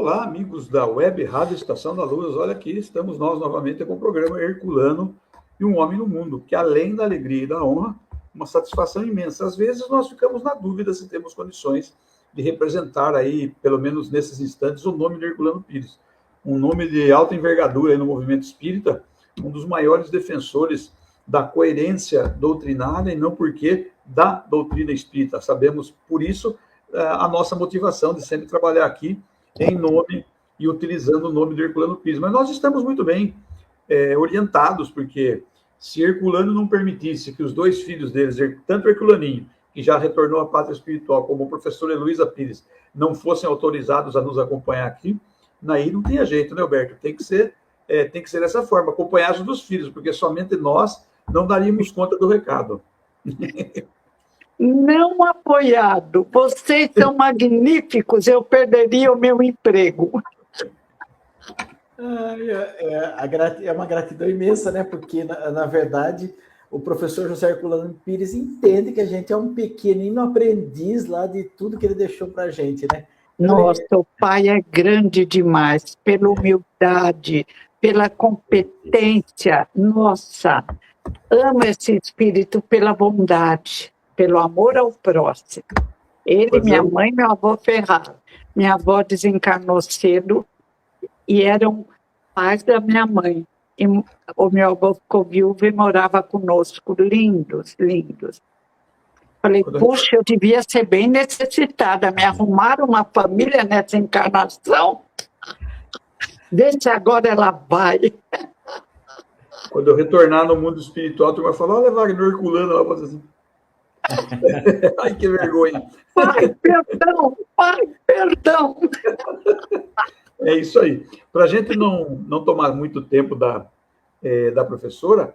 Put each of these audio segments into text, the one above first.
Olá, amigos da Web Rádio Estação da Luz. Olha aqui, estamos nós novamente com o programa Herculano e um Homem no Mundo, que além da alegria e da honra, uma satisfação imensa. Às vezes nós ficamos na dúvida se temos condições de representar aí, pelo menos nesses instantes, o nome de Herculano Pires. Um nome de alta envergadura aí no movimento espírita, um dos maiores defensores da coerência doutrinária e não porque da doutrina espírita. Sabemos, por isso, a nossa motivação de sempre trabalhar aqui em nome e utilizando o nome de Herculano Pires. Mas nós estamos muito bem orientados, porque se Herculano não permitisse que os dois filhos deles, tanto Herculaninho, que já retornou à pátria espiritual, como o professor Heloísa Pires, não fossem autorizados a nos acompanhar aqui, aí não tinha jeito, né, Alberto? Tem que ser dessa forma, acompanhados dos filhos, porque somente nós não daríamos conta do recado. Não apoiado. Vocês são magníficos, eu perderia o meu emprego. É uma gratidão imensa, né? Porque, na verdade, o professor José Herculano Pires entende que a gente é um pequenino aprendiz lá de tudo que ele deixou para a gente, né? Nossa, o pai é grande demais, pela humildade, pela competência. Nossa, amo esse espírito pela bondade, pelo amor ao próximo. Ele, minha mãe, meu avô Ferraro. Minha avó desencarnou cedo e eram pais da minha mãe. E o meu avô ficou viúvo e morava conosco. Lindos, lindos. Falei, puxa, eu devia ser bem necessitada. Me arrumaram uma família nessa encarnação. Vê se agora ela vai. Quando eu retornar no mundo espiritual, tu vai falar, olha, Wagner Herculano, ela vai fazer assim. Ai, que vergonha. Pai, perdão, pai, perdão. É isso aí. Para a gente não tomar muito tempo da professora,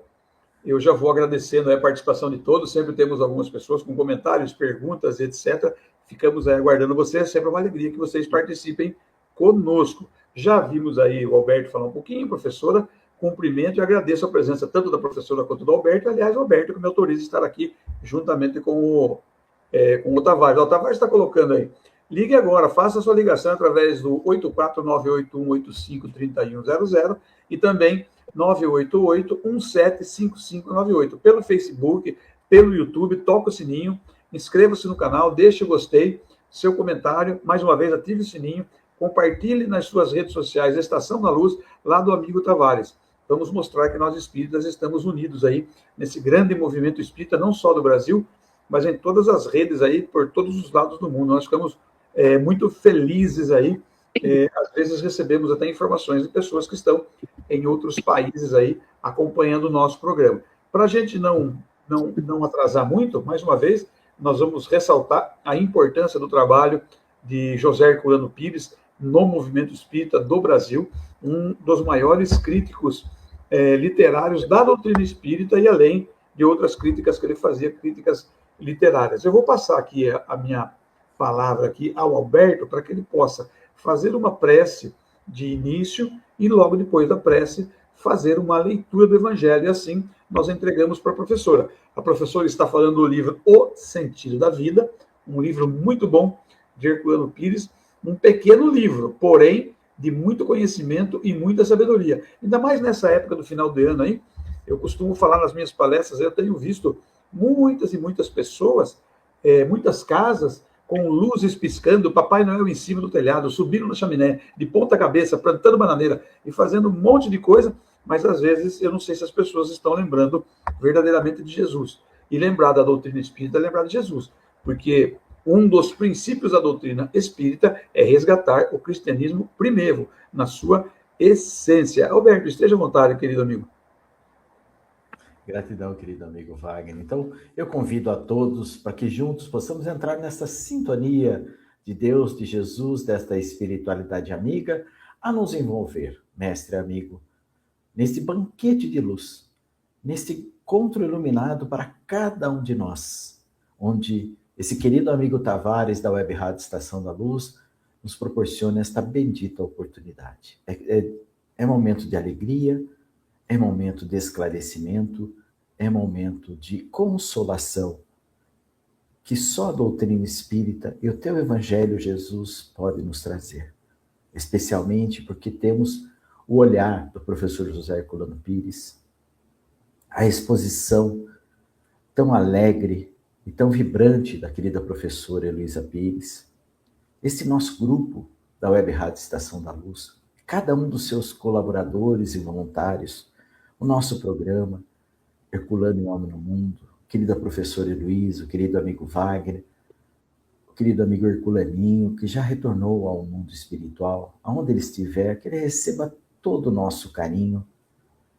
eu já vou agradecendo a participação de todos. Sempre temos algumas pessoas com comentários, perguntas, etc. Ficamos aguardando vocês. É sempre uma alegria que vocês participem conosco. Já vimos aí o Alberto falar um pouquinho, professora. Cumprimento e agradeço a presença tanto da professora quanto do Alberto. Aliás, o Alberto que me autoriza a estar aqui juntamente com o Tavares. O Tavares está colocando aí. Ligue agora, faça a sua ligação através do 84981853100 e também 988-175598. Pelo Facebook, pelo YouTube, toca o sininho, inscreva-se no canal, deixe o gostei, seu comentário, mais uma vez, ative o sininho, compartilhe nas suas redes sociais Estação da Luz, lá do amigo Tavares. Vamos mostrar que nós espíritas estamos unidos aí nesse grande movimento espírita, não só do Brasil, mas em todas as redes aí, por todos os lados do mundo. Nós ficamos muito felizes aí. Às vezes recebemos até informações de pessoas que estão em outros países aí acompanhando o nosso programa. Para a gente não atrasar muito, mais uma vez, nós vamos ressaltar a importância do trabalho de José Herculano Pires no movimento espírita do Brasil, um dos maiores críticos literários da doutrina espírita e além de outras críticas que ele fazia, críticas literárias. Eu vou passar aqui a minha palavra aqui ao Alberto para que ele possa fazer uma prece de início e logo depois da prece fazer uma leitura do Evangelho. E assim nós entregamos para a professora. A professora está falando do livro O Sentido da Vida, um livro muito bom de Herculano Pires, um pequeno livro, porém de muito conhecimento e muita sabedoria. Ainda mais nessa época do final do ano aí, eu costumo falar nas minhas palestras, eu tenho visto muitas e muitas pessoas, muitas casas, com luzes piscando, Papai Noel em cima do telhado, subindo na chaminé, de ponta cabeça, plantando bananeira e fazendo um monte de coisa, mas às vezes eu não sei se as pessoas estão lembrando verdadeiramente de Jesus. E lembrar da doutrina espírita é lembrar de Jesus, porque um dos princípios da doutrina espírita é resgatar o cristianismo primeiro, na sua essência. Alberto, esteja à vontade, querido amigo. Gratidão, querido amigo Wagner. Então, eu convido a todos para que juntos possamos entrar nessa sintonia de Deus, de Jesus, desta espiritualidade amiga, a nos envolver, mestre amigo, neste banquete de luz, neste encontro iluminado para cada um de nós, onde esse querido amigo Tavares da Web Rádio Estação da Luz nos proporciona esta bendita oportunidade. É momento de alegria, é momento de esclarecimento, é momento de consolação, que só a doutrina espírita e o teu Evangelho, Jesus, pode nos trazer. especialmente porque temos o olhar do professor José Herculano Pires, a exposição tão alegre e tão vibrante da querida professora Heloísa Pires, esse nosso grupo da Web Rádio Estação da Luz, cada um dos seus colaboradores e voluntários, o nosso programa, Herculano e o Homem no Mundo, querida professora Heloísa, o querido amigo Wagner, o querido amigo Herculaninho, que já retornou ao mundo espiritual, aonde ele estiver, que ele receba todo o nosso carinho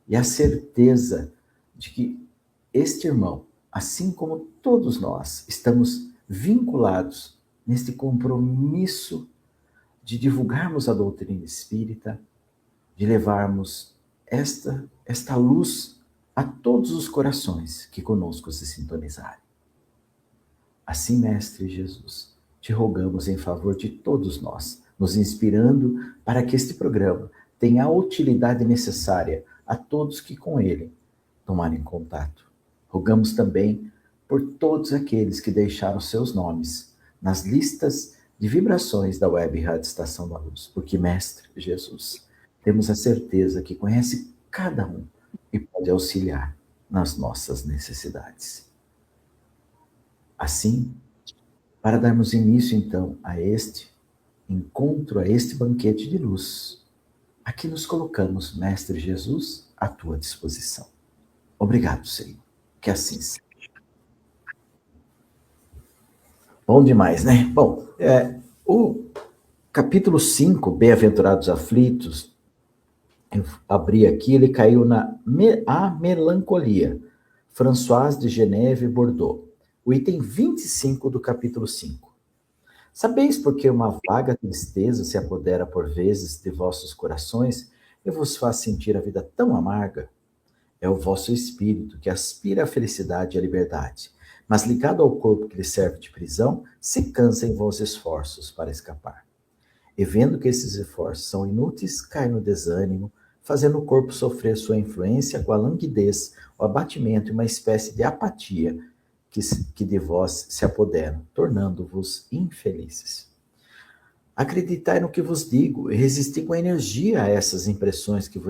e a certeza de que este irmão, assim como todos nós, estamos vinculados neste compromisso de divulgarmos a doutrina espírita, de levarmos esta luz a todos os corações que conosco se sintonizarem. Assim, Mestre Jesus, te rogamos em favor de todos nós, nos inspirando para que este programa tenha a utilidade necessária a todos que com ele tomarem contato. Rogamos também por todos aqueles que deixaram seus nomes nas listas de vibrações da Web Rádio Estação da Luz, porque, Mestre Jesus, temos a certeza que conhece cada um e pode auxiliar nas nossas necessidades. Assim, para darmos início, então, a este encontro, a este banquete de luz, aqui nos colocamos, Mestre Jesus, à tua disposição. Obrigado, Senhor. Que assim seja. Bom demais, né? Bom, o capítulo 5, Bem-aventurados aflitos, eu abri aqui, ele caiu A Melancolia, François de Geneve, Bordeaux. O item 25 do capítulo 5. Sabeis por que uma vaga tristeza se apodera por vezes de vossos corações e vos faz sentir a vida tão amarga? É o vosso espírito que aspira à felicidade e à liberdade, mas ligado ao corpo que lhe serve de prisão, se cansa em vãos esforços para escapar. E vendo que esses esforços são inúteis, cai no desânimo, fazendo o corpo sofrer sua influência com a languidez, o abatimento e uma espécie de apatia que de vós se apoderam, tornando-vos infelizes. Acreditai no que vos digo e resisti com energia a essas impressões que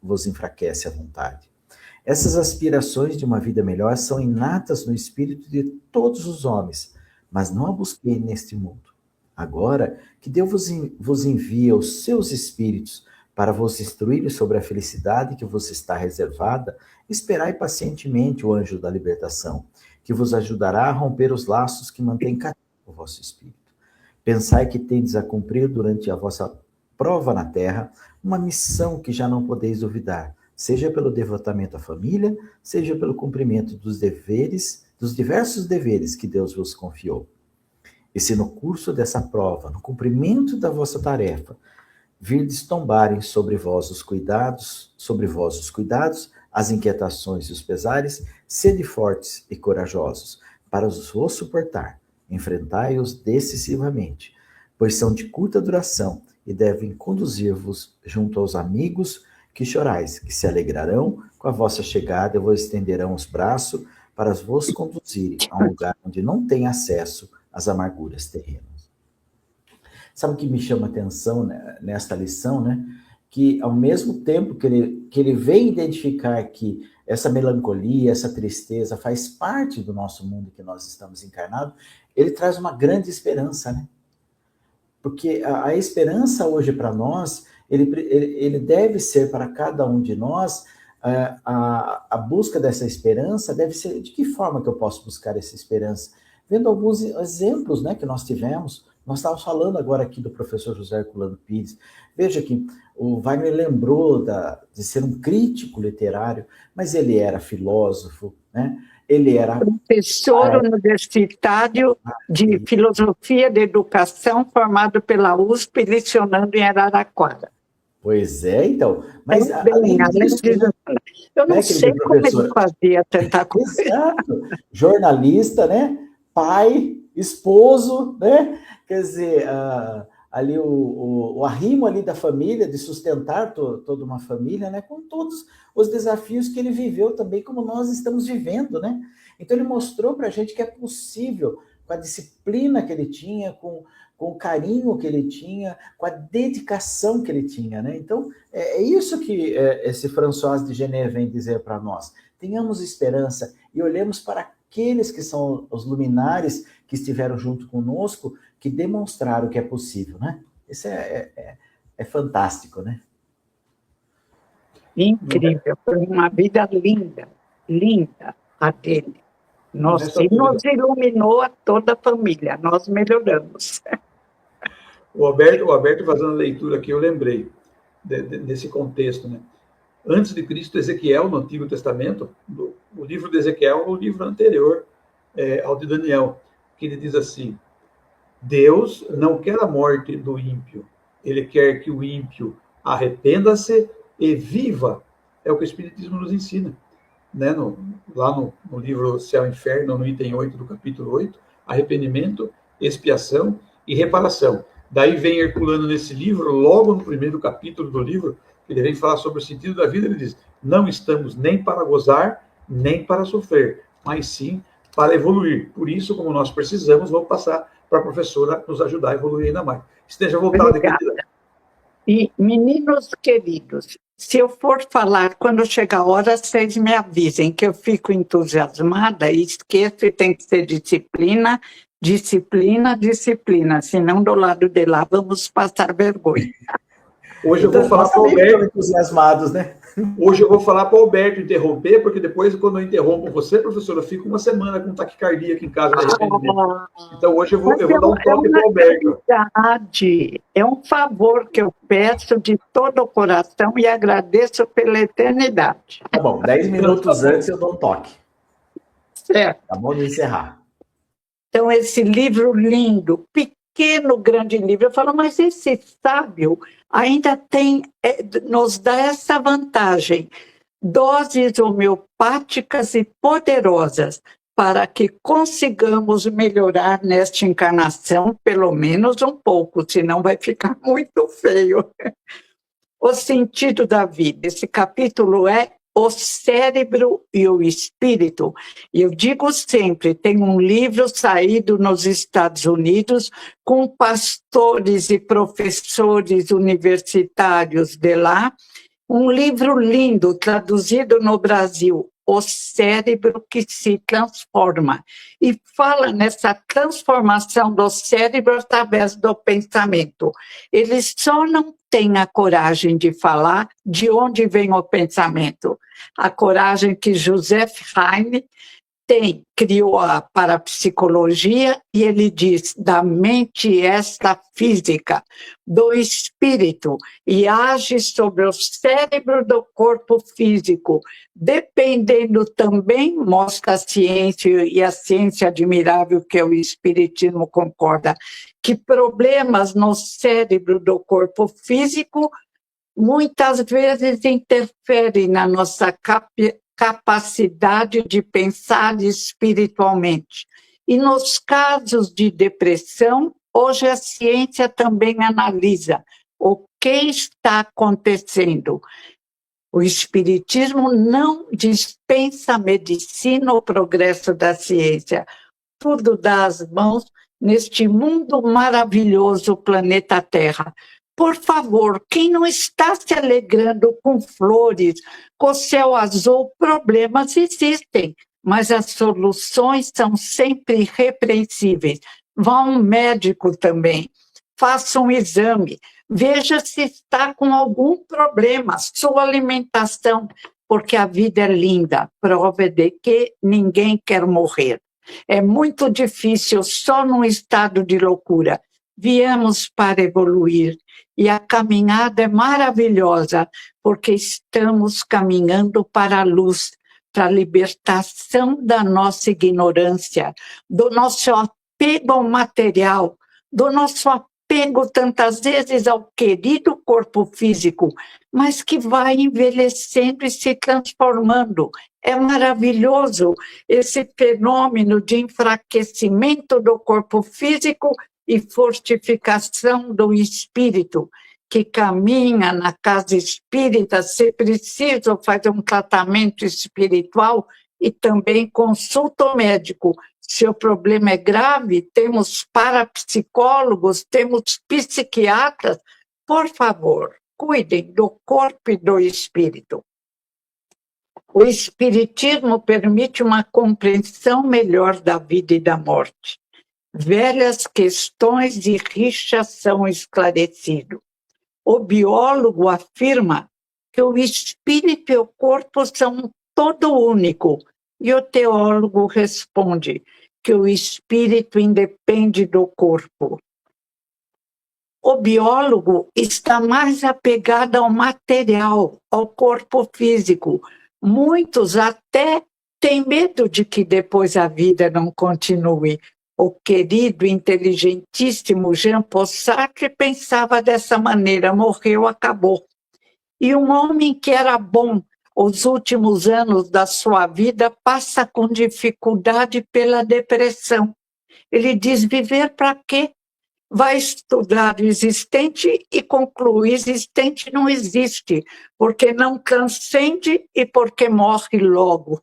vos enfraquece a vontade. Essas aspirações de uma vida melhor são inatas no espírito de todos os homens, mas não a busquei neste mundo. Agora que Deus vos envia os seus espíritos para vos instruir sobre a felicidade que vos está reservada, esperai pacientemente o anjo da libertação, que vos ajudará a romper os laços que mantêm cativo o vosso espírito. Pensai que tendes a cumprir durante a vossa prova na terra uma missão que já não podeis duvidar, seja pelo devotamento à família, seja pelo cumprimento dos diversos deveres que Deus vos confiou. E se no curso dessa prova, no cumprimento da vossa tarefa, virdes tombarem sobre vós os cuidados, as inquietações e os pesares, sede fortes e corajosos, para os vos suportar, enfrentai-os decisivamente, pois são de curta duração e devem conduzir-vos junto aos amigos que chorais, que se alegrarão com a vossa chegada e vos estenderão os braços para vos conduzirem a um lugar onde não tem acesso às amarguras terrenas. Sabe o que me chama a atenção nesta lição, né? Que ao mesmo tempo que ele vem identificar que essa melancolia, essa tristeza faz parte do nosso mundo que nós estamos encarnados, ele traz uma grande esperança, né? Porque a esperança hoje para nós, ele deve ser para cada um de nós, a busca dessa esperança deve ser, de que forma que eu posso buscar essa esperança? Vendo alguns exemplos, né, que nós tivemos. Nós estávamos falando agora aqui do professor José Herculano Pires. Veja que o Wagner lembrou de ser um crítico literário, mas ele era filósofo, né? Ele era professor universitário de filosofia da educação, formado pela USP, lecionando em Araraquara. Pois é, então. Mas eu não sei como ele fazia tanta coisa. Exato. Jornalista, né? Pai, esposo, né? Quer dizer, ali o arrimo ali da família, de sustentar toda uma família, né? Com todos os desafios que ele viveu também, como nós estamos vivendo, né? Então ele mostrou para a gente que é possível, com a disciplina que ele tinha, com com o carinho que ele tinha, com a dedicação que ele tinha, né? Então, é isso que esse François de Geneve vem dizer para nós. Tenhamos esperança e olhemos para aqueles que são os luminares que estiveram junto conosco, que demonstraram que é possível, né? Isso é fantástico, né? Incrível, foi uma vida linda, linda a dele. Nossa, e nos iluminou a toda a família, nós melhoramos. O Alberto fazendo a leitura aqui, eu lembrei desse contexto, né? Antes de Cristo, Ezequiel, no Antigo Testamento, o livro de Ezequiel é o livro anterior ao de Daniel, que ele diz assim: Deus não quer a morte do ímpio, ele quer que o ímpio arrependa-se e viva. É o que o Espiritismo nos ensina, né? Lá no livro Céu e Inferno, no item 8 do capítulo 8, arrependimento, expiação e reparação. Daí vem Herculano nesse livro, logo no primeiro capítulo do livro, ele vem falar sobre o sentido da vida, ele diz: não estamos nem para gozar, nem para sofrer, mas sim para evoluir. Por isso, como nós precisamos, vou passar para a professora nos ajudar a evoluir ainda mais. Esteja voltada, querida. E, meninos queridos, se eu for falar, quando chegar a hora, vocês me avisem, que eu fico entusiasmada e esqueço, e tem que ser disciplina, disciplina, disciplina, senão do lado de lá vamos passar vergonha. Hoje eu vou falar para o Alberto. Entusiasmados, né? Hoje eu vou falar para o Alberto interromper, porque depois, quando eu interrompo você, professora, eu fico uma semana com taquicardia aqui em casa. Então hoje eu vou dar um toque para o Alberto. É um favor que eu peço de todo o coração e agradeço pela eternidade. Tá bom, 10 minutos antes eu dou um toque. Certo. Tá bom de encerrar. Então, esse livro lindo, pequeno, grande livro, eu falo, mas esse sábio ainda tem, nos dá essa vantagem, doses homeopáticas e poderosas para que consigamos melhorar nesta encarnação, pelo menos um pouco, senão vai ficar muito feio. O sentido da vida, esse capítulo é o cérebro e o espírito. E eu digo sempre, tem um livro saído nos Estados Unidos com pastores e professores universitários de lá, um livro lindo, traduzido no Brasil, O Cérebro que se Transforma. E fala nessa transformação do cérebro através do pensamento. Eles só não têm a coragem de falar de onde vem o pensamento. A coragem que Joseph Heine criou a parapsicologia, e ele diz, da mente esta física, do espírito, e age sobre o cérebro do corpo físico, dependendo também, mostra a ciência, e a ciência admirável que o espiritismo concorda, que problemas no cérebro do corpo físico muitas vezes interferem na nossa capacidade de pensar espiritualmente. E nos casos de depressão, hoje a ciência também analisa o que está acontecendo. O espiritismo não dispensa a medicina ou o progresso da ciência. Tudo dá as mãos neste mundo maravilhoso, planeta Terra. Por favor, quem não está se alegrando com flores, com céu azul, problemas existem, mas as soluções são sempre irrepreensíveis. Vá a um médico também, faça um exame, veja se está com algum problema, sua alimentação, porque a vida é linda, prova de que ninguém quer morrer. É muito difícil, só num estado de loucura. Viemos para evoluir. E a caminhada é maravilhosa, porque estamos caminhando para a luz, para a libertação da nossa ignorância, do nosso apego ao material, do nosso apego tantas vezes ao querido corpo físico, mas que vai envelhecendo e se transformando. É maravilhoso esse fenômeno de enfraquecimento do corpo físico e fortificação do espírito, que caminha na casa espírita, se preciso fazer um tratamento espiritual, e também consulta o médico, Seu problema é grave, temos parapsicólogos, temos psiquiatras. Por favor, cuidem do corpo e do espírito. O Espiritismo permite uma compreensão melhor da vida e da morte. Velhas questões e rixas são esclarecidas. O biólogo afirma que o espírito e o corpo são todo único, e o teólogo responde que o espírito independe do corpo. O biólogo está mais apegado ao material, ao corpo físico. Muitos até têm medo de que depois a vida não continue. O querido, inteligentíssimo Jean Paul Sartre pensava dessa maneira: morreu, acabou. E um homem que era bom os últimos anos da sua vida passa com dificuldade pela depressão. Ele diz: viver para quê? Vai estudar o existente e conclui: o existente não existe, porque não transcende e porque morre logo.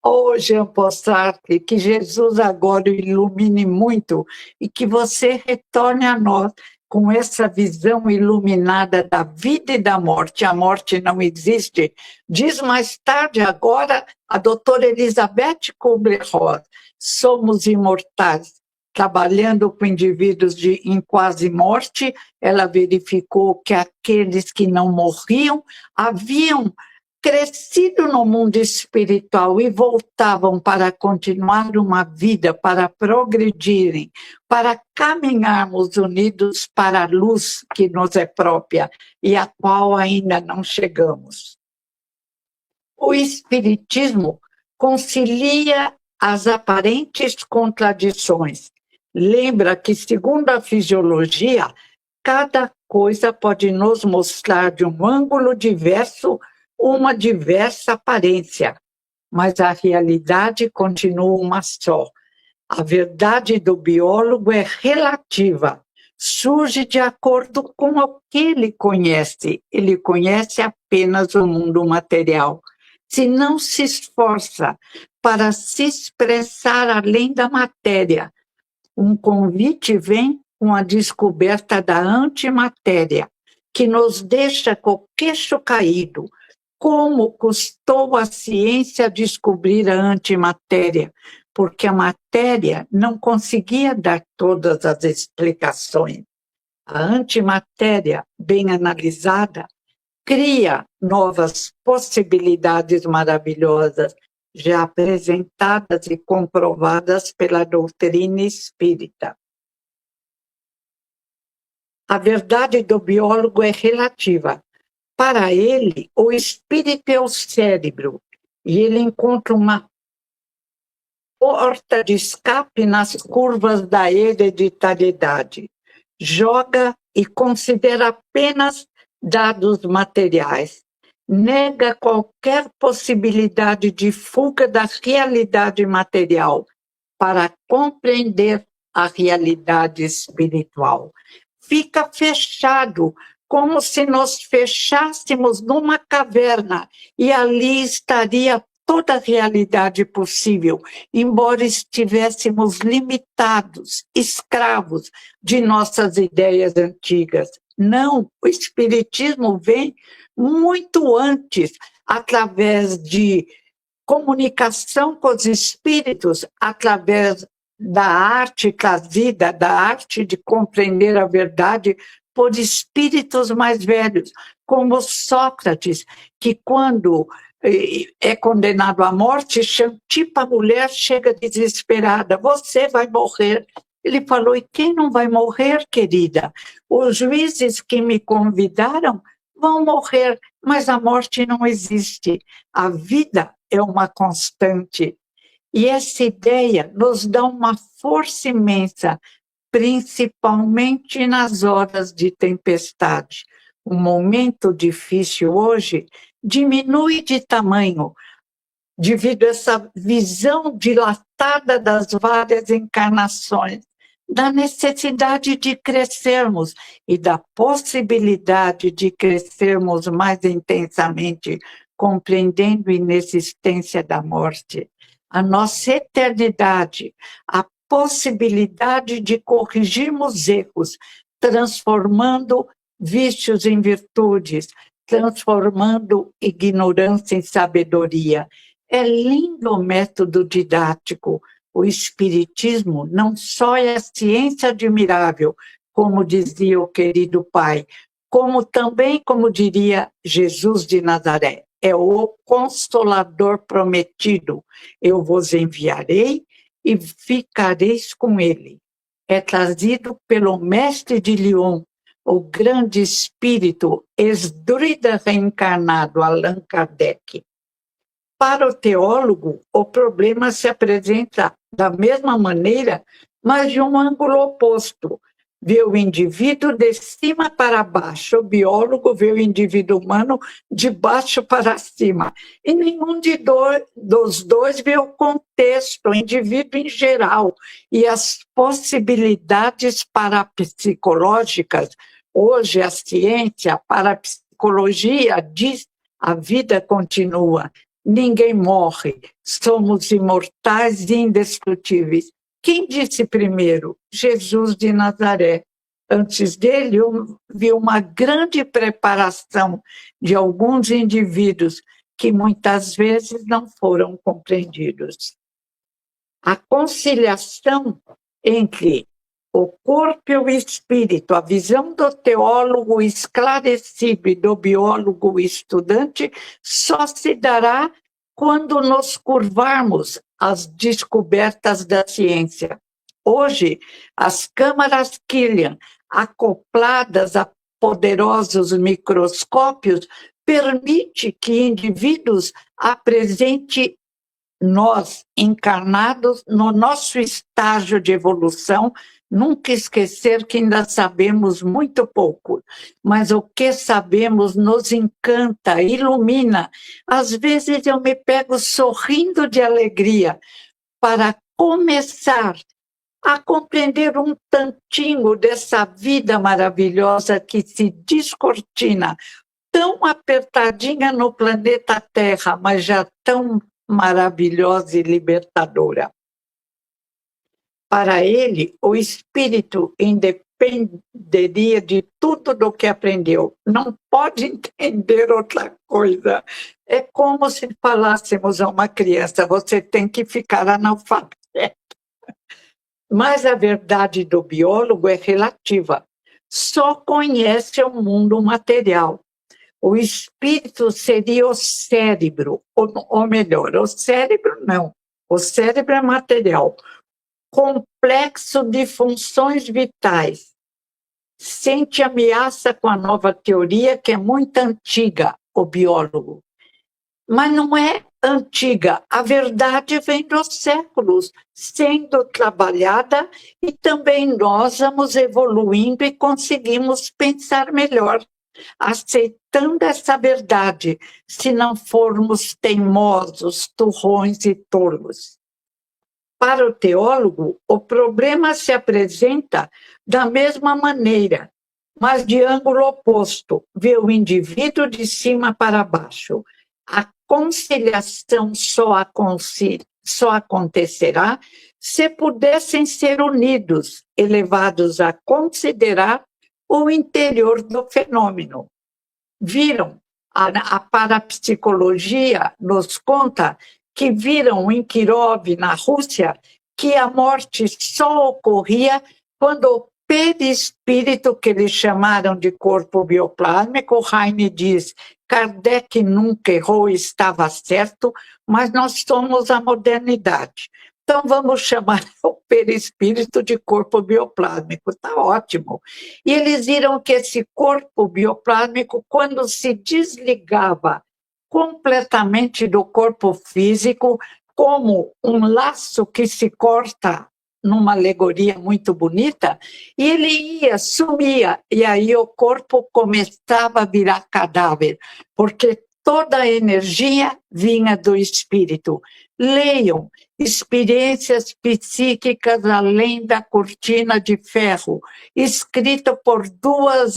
Oh, Jean Paul Sartre, que Jesus agora o ilumine muito e que você retorne a nós com essa visão iluminada da vida e da morte. A morte não existe. Diz mais tarde agora a doutora Elizabeth Kubler-Ross: somos imortais. Trabalhando com indivíduos em quase morte, ela verificou que aqueles que não morriam haviam crescido no mundo espiritual e voltavam para continuar uma vida, para progredirem, para caminharmos unidos para a luz que nos é própria e à qual ainda não chegamos. O Espiritismo concilia as aparentes contradições. Lembra que, segundo a fisiologia, cada coisa pode nos mostrar de um ângulo diverso uma diversa aparência, mas a realidade continua uma só. A verdade do biólogo é relativa, surge de acordo com o que ele conhece. Ele conhece apenas o mundo material. Se não se esforça para se expressar além da matéria, um convite vem com a descoberta da antimatéria, que nos deixa com o queixo caído. Como custou à ciência descobrir a antimatéria? Porque a matéria não conseguia dar todas as explicações. A antimatéria, bem analisada, cria novas possibilidades maravilhosas, já apresentadas e comprovadas pela doutrina espírita. A verdade do biólogo é relativa. Para ele, o espírito é o cérebro, e ele encontra uma porta de escape nas curvas da hereditariedade. Joga e considera apenas dados materiais. Nega qualquer possibilidade de fuga da realidade material para compreender a realidade espiritual. Fica fechado, como se nos fechássemos numa caverna e ali estaria toda a realidade possível, embora estivéssemos limitados, escravos de nossas ideias antigas. Não, o Espiritismo vem muito antes, através de comunicação com os espíritos, através da arte trazida, da arte de compreender a verdade por espíritos mais velhos, como Sócrates, que quando é condenado à morte, tipo a mulher chega desesperada: você vai morrer. Ele falou: e quem não vai morrer, querida? Os juízes que me convidaram vão morrer, mas a morte não existe. A vida é uma constante. E essa ideia nos dá uma força imensa, principalmente nas horas de tempestade. O momento difícil hoje diminui de tamanho, devido a essa visão dilatada das várias encarnações, da necessidade de crescermos e da possibilidade de crescermos mais intensamente, compreendendo a inexistência da morte. a nossa eternidade, a possibilidade de corrigirmos erros, transformando vícios em virtudes, transformando ignorância em sabedoria. É lindo o método didático. O Espiritismo não só é a ciência admirável, como dizia o querido pai, como também, como diria Jesus de Nazaré, é o Consolador prometido. Eu vos enviarei e ficareis com ele. É trazido pelo mestre de Lyon, o grande espírito ex-druida reencarnado, Allan Kardec. Para o teólogo, o problema se apresenta da mesma maneira, mas de um ângulo oposto. Vê o indivíduo de cima para baixo, o biólogo vê o indivíduo humano de baixo para cima. E nenhum dos dois vê o contexto, o indivíduo em geral, e as possibilidades parapsicológicas. Hoje, a ciência, a parapsicologia diz a vida continua. Ninguém morre, somos imortais e indestrutíveis. Quem disse primeiro? Jesus de Nazaré. Antes dele, vi uma grande preparação de alguns indivíduos que muitas vezes não foram compreendidos. A conciliação entre o corpo e o espírito, a visão do teólogo esclarecido e do biólogo estudante, só se dará quando nos curvarmos às descobertas da ciência. Hoje, as câmaras Killian, acopladas a poderosos microscópios, permite que indivíduos apresentem nós, encarnados, no nosso estágio de evolução. Nunca esquecer que ainda sabemos muito pouco, mas o que sabemos nos encanta, ilumina. Às vezes eu me pego sorrindo de alegria para começar a compreender um tantinho dessa vida maravilhosa que se descortina, tão apertadinha no planeta Terra, mas já tão maravilhosa e libertadora. Para ele, o espírito independeria de tudo do que aprendeu. Não pode entender outra coisa. É como se falássemos a uma criança, você tem que ficar analfabeto. Mas a verdade do biólogo é relativa. Só conhece o mundo material. O espírito seria o cérebro, ou melhor, o cérebro não. O cérebro é material. Complexo de funções vitais. Sente ameaça com a nova teoria, que é muito antiga, o biólogo. Mas não é antiga, a verdade vem dos séculos, sendo trabalhada, e também nós vamos evoluindo e conseguimos pensar melhor, aceitando essa verdade, se não formos teimosos, turrões e tolos. Para o teólogo, o problema se apresenta da mesma maneira, mas de ângulo oposto, vê o indivíduo de cima para baixo. A conciliação só acontecerá se pudessem ser unidos, elevados a considerar o interior do fenômeno. Viram? A parapsicologia nos conta que viram em Kirov, na Rússia, que a morte só ocorria quando o perispírito, que eles chamaram de corpo bioplásmico, Heine diz, Kardec nunca errou, estava certo, mas nós somos a modernidade. Então vamos chamar o perispírito de corpo bioplásmico, está ótimo. E eles viram que esse corpo bioplásmico, quando se desligava completamente do corpo físico, como um laço que se corta numa alegoria muito bonita, e ele ia, sumia, e aí o corpo começava a virar cadáver, porque toda a energia vinha do espírito. Leiam Experiências Psíquicas Além da Cortina de Ferro, escrita por duas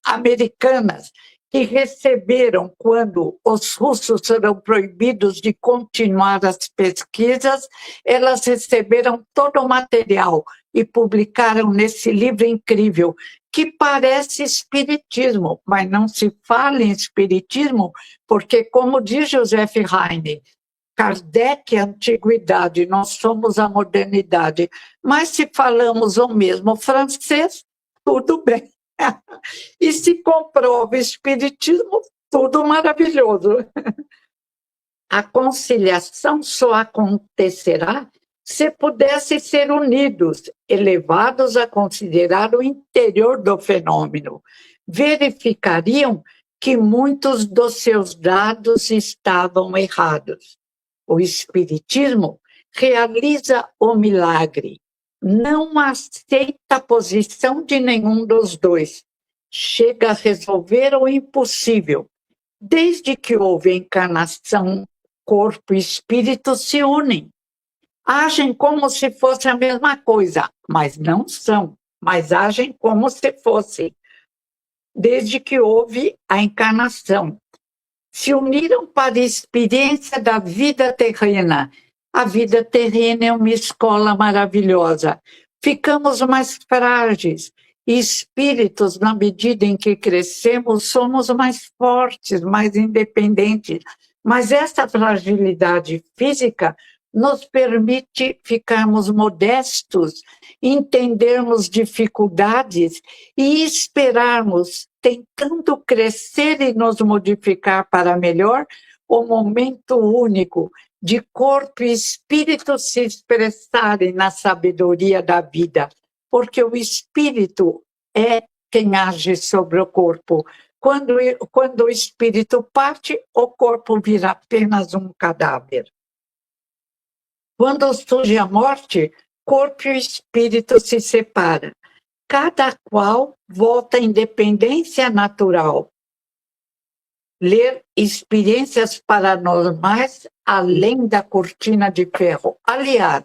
americanas, que receberam quando os russos foram proibidos de continuar as pesquisas, elas receberam todo o material e publicaram nesse livro incrível, que parece espiritismo, mas não se fala em espiritismo, porque, como diz Joseph Heine, Kardec é a antiguidade, nós somos a modernidade, mas se falamos o mesmo francês, tudo bem. E se comprova o espiritismo, tudo maravilhoso. A conciliação só acontecerá se pudessem ser unidos, elevados a considerar o interior do fenômeno. Verificariam que muitos dos seus dados estavam errados. O espiritismo realiza o milagre, não aceita a posição de nenhum dos dois. Chega a resolver o impossível. Desde que houve encarnação, corpo e espírito se unem. Agem como se fosse a mesma coisa, mas não são, mas agem como se fossem. Desde que houve a encarnação, se uniram para a experiência da vida terrena. A vida terrena é uma escola maravilhosa. Ficamos mais frágeis. E espíritos, na medida em que crescemos, somos mais fortes, mais independentes. Mas essa fragilidade física nos permite ficarmos modestos, entendermos dificuldades e esperarmos, tentando crescer e nos modificar para melhor, o momento único de corpo e espírito se expressarem na sabedoria da vida, porque o espírito é quem age sobre o corpo. Quando o espírito parte, o corpo vira apenas um cadáver. Quando surge a morte, corpo e espírito se separam. Cada qual volta à independência natural. Ler experiências paranormais além da cortina de ferro. Aliás,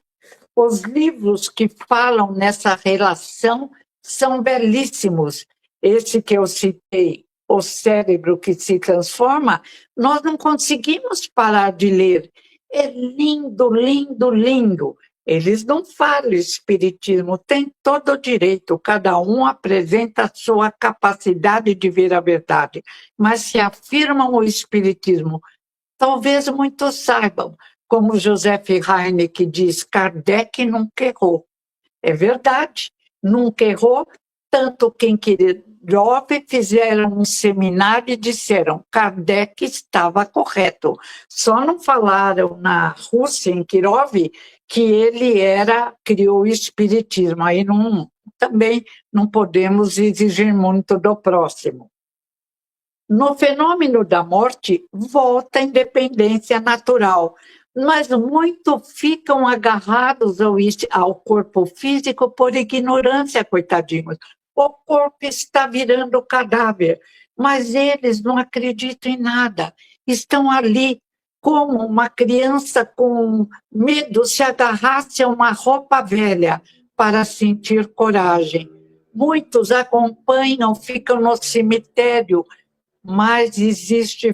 os livros que falam nessa relação são belíssimos. Esse que eu citei, O Cérebro que se Transforma, nós não conseguimos parar de ler. É lindo, lindo, lindo. Eles não falam espiritismo, tem todo o direito, cada um apresenta a sua capacidade de ver a verdade, mas se afirmam o espiritismo, talvez muitos saibam, como Joseph Heine, que diz, Kardec nunca errou. É verdade, nunca errou, tanto quem Kirov fizeram um seminário e disseram Kardec estava correto. Só não falaram na Rússia, em Kirov, que ele criou o espiritismo. Aí também não podemos exigir muito do próximo. No fenômeno da morte, volta a independência natural, mas muitos ficam agarrados ao corpo físico por ignorância, coitadinhos. O corpo está virando cadáver, mas eles não acreditam em nada. Estão ali como uma criança com medo se agarrasse a uma roupa velha para sentir coragem. Muitos acompanham, ficam no cemitério, mas existe,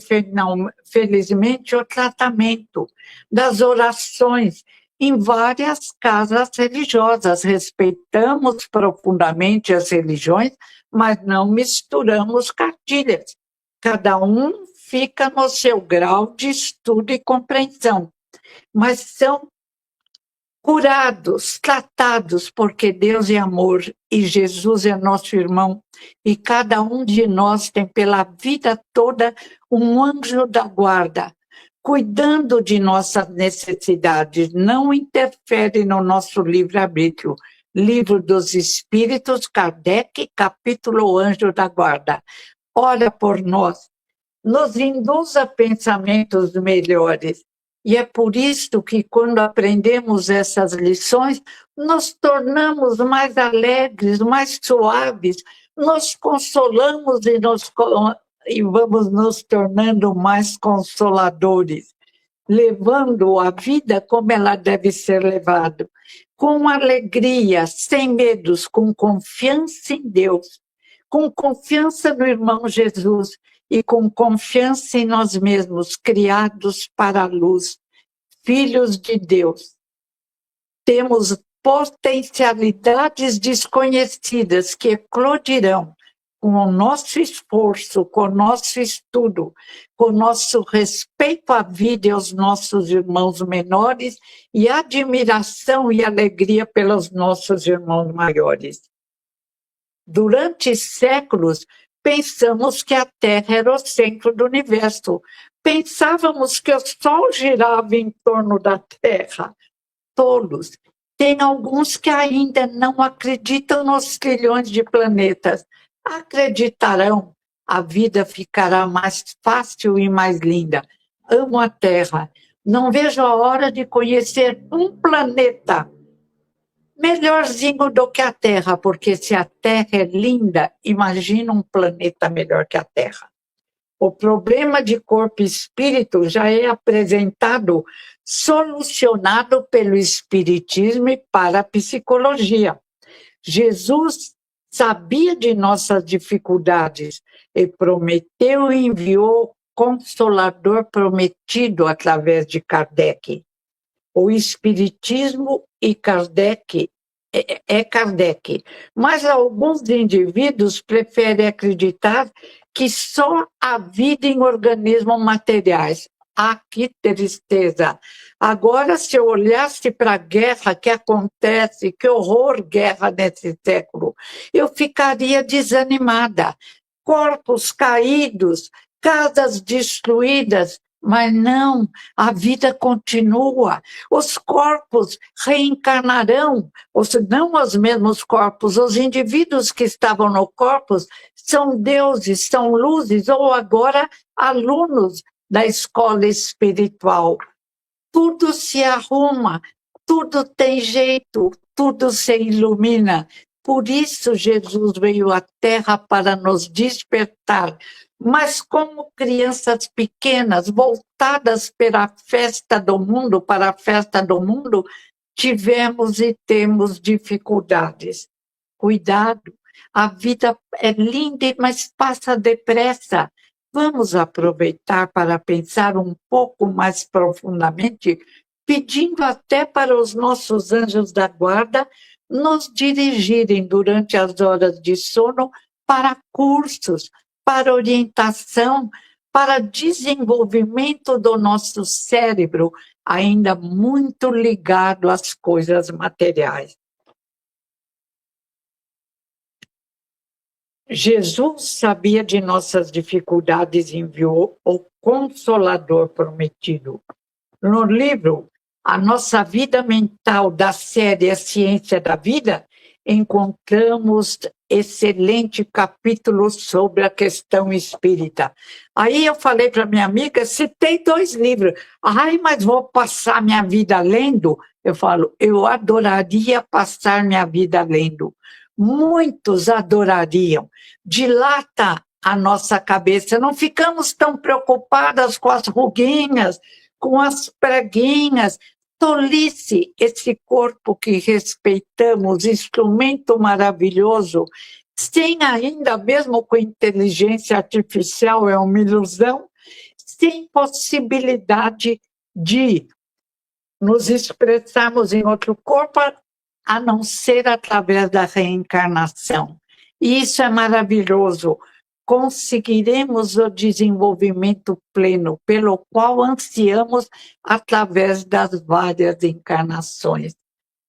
felizmente, o tratamento das orações em várias casas religiosas. Respeitamos profundamente as religiões, mas não misturamos cartilhas. Cada um fica no seu grau de estudo e compreensão, mas são curados, tratados, porque Deus é amor e Jesus é nosso irmão, e cada um de nós tem pela vida toda um anjo da guarda, cuidando de nossas necessidades, não interfere no nosso livre-arbítrio. Livro dos Espíritos, Kardec, capítulo Anjo da Guarda. Ora por nós, nos induz a pensamentos melhores. E é por isso que, quando aprendemos essas lições, nos tornamos mais alegres, mais suaves, nos consolamos e vamos nos tornando mais consoladores, levando a vida como ela deve ser levada, com alegria, sem medos, com confiança em Deus, com confiança no irmão Jesus e com confiança em nós mesmos, criados para a luz, filhos de Deus. Temos potencialidades desconhecidas que eclodirão com o nosso esforço, com o nosso estudo, com o nosso respeito à vida e aos nossos irmãos menores e admiração e alegria pelos nossos irmãos maiores. Durante séculos, pensamos que a Terra era o centro do universo. Pensávamos que o Sol girava em torno da Terra. Tolos. Tem alguns que ainda não acreditam nos trilhões de planetas. Acreditarão, a vida ficará mais fácil e mais linda. Amo a Terra. Não vejo a hora de conhecer um planeta melhorzinho do que a Terra, porque se a Terra é linda, imagina um planeta melhor que a Terra. O problema de corpo e espírito já é apresentado, solucionado pelo Espiritismo e para a psicologia. Jesus sabia de nossas dificuldades e prometeu e enviou o Consolador prometido através de Kardec. O Espiritismo e Kardec é Kardec, mas alguns indivíduos preferem acreditar que só a vida em organismos materiais. Ah, que tristeza! Agora, se eu olhasse para a guerra que acontece, que horror guerra nesse século, eu ficaria desanimada. Corpos caídos, casas destruídas, mas não, a vida continua. Os corpos reencarnarão, não os mesmos corpos, os indivíduos que estavam no corpo são deuses, são luzes, ou agora alunos da escola espiritual. Tudo se arruma, tudo tem jeito, tudo se ilumina. Por isso Jesus veio à Terra para nos despertar. Mas como crianças pequenas, voltadas para a festa do mundo, tivemos e temos dificuldades. Cuidado, a vida é linda, mas passa depressa. Vamos aproveitar para pensar um pouco mais profundamente, pedindo até para os nossos anjos da guarda nos dirigirem durante as horas de sono para cursos, para orientação, para desenvolvimento do nosso cérebro, ainda muito ligado às coisas materiais. Jesus sabia de nossas dificuldades e enviou o Consolador prometido. No livro A Nossa Vida Mental, da série A Ciência da Vida, encontramos excelente capítulo sobre a questão espírita. Aí eu falei para minha amiga, citei 2 livros. Ai, mas vou passar minha vida lendo? Eu falo, eu adoraria passar minha vida lendo. Muitos adorariam. Dilata a nossa cabeça. Não ficamos tão preocupadas com as ruguinhas, com as preguinhas. Tolice, esse corpo que respeitamos, instrumento maravilhoso, sem ainda, mesmo com inteligência artificial, é uma ilusão, sem possibilidade de nos expressarmos em outro corpo, a não ser através da reencarnação. E isso é maravilhoso. Conseguiremos o desenvolvimento pleno, pelo qual ansiamos através das várias encarnações.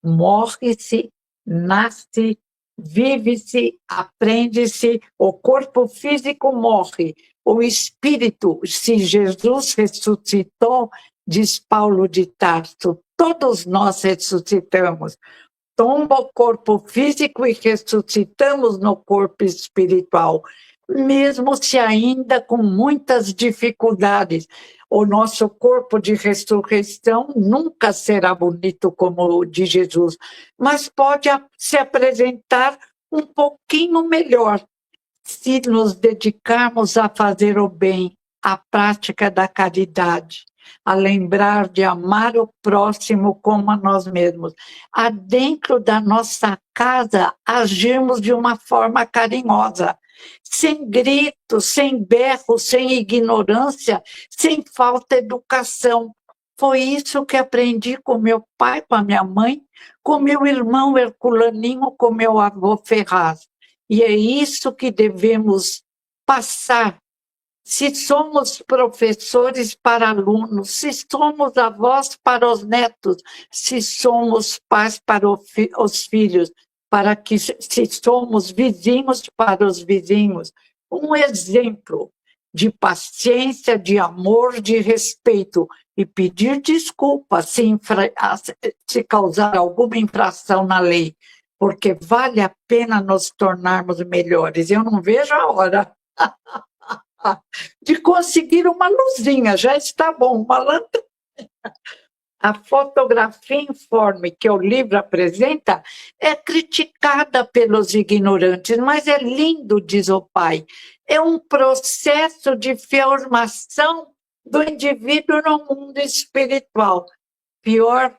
Morre-se, nasce, vive-se, aprende-se, o corpo físico morre, o espírito, se Jesus ressuscitou, diz Paulo de Tarso, todos nós ressuscitamos. Tomba o corpo físico e ressuscitamos no corpo espiritual, mesmo se ainda com muitas dificuldades. O nosso corpo de ressurreição nunca será bonito como o de Jesus, mas pode se apresentar um pouquinho melhor se nos dedicarmos a fazer o bem, à prática da caridade, a lembrar de amar o próximo como a nós mesmos. Dentro da nossa casa, agirmos de uma forma carinhosa. sem grito, sem berro, sem ignorância, sem falta de educação. Foi isso que aprendi com meu pai, com a minha mãe, com meu irmão Herculaninho, com meu avô Ferraz. E é isso que devemos passar. Se somos professores para alunos, se somos avós para os netos, se somos pais para os filhos, para que se somos vizinhos para os vizinhos, um exemplo de paciência, de amor, de respeito e pedir desculpa se causar alguma infração na lei, porque vale a pena nos tornarmos melhores. Eu não vejo a hora de conseguir uma luzinha, já está bom, uma lâmpada. A fotografia informe que o livro apresenta é criticada pelos ignorantes, mas é lindo, diz o pai. É um processo de formação do indivíduo no mundo espiritual. Pior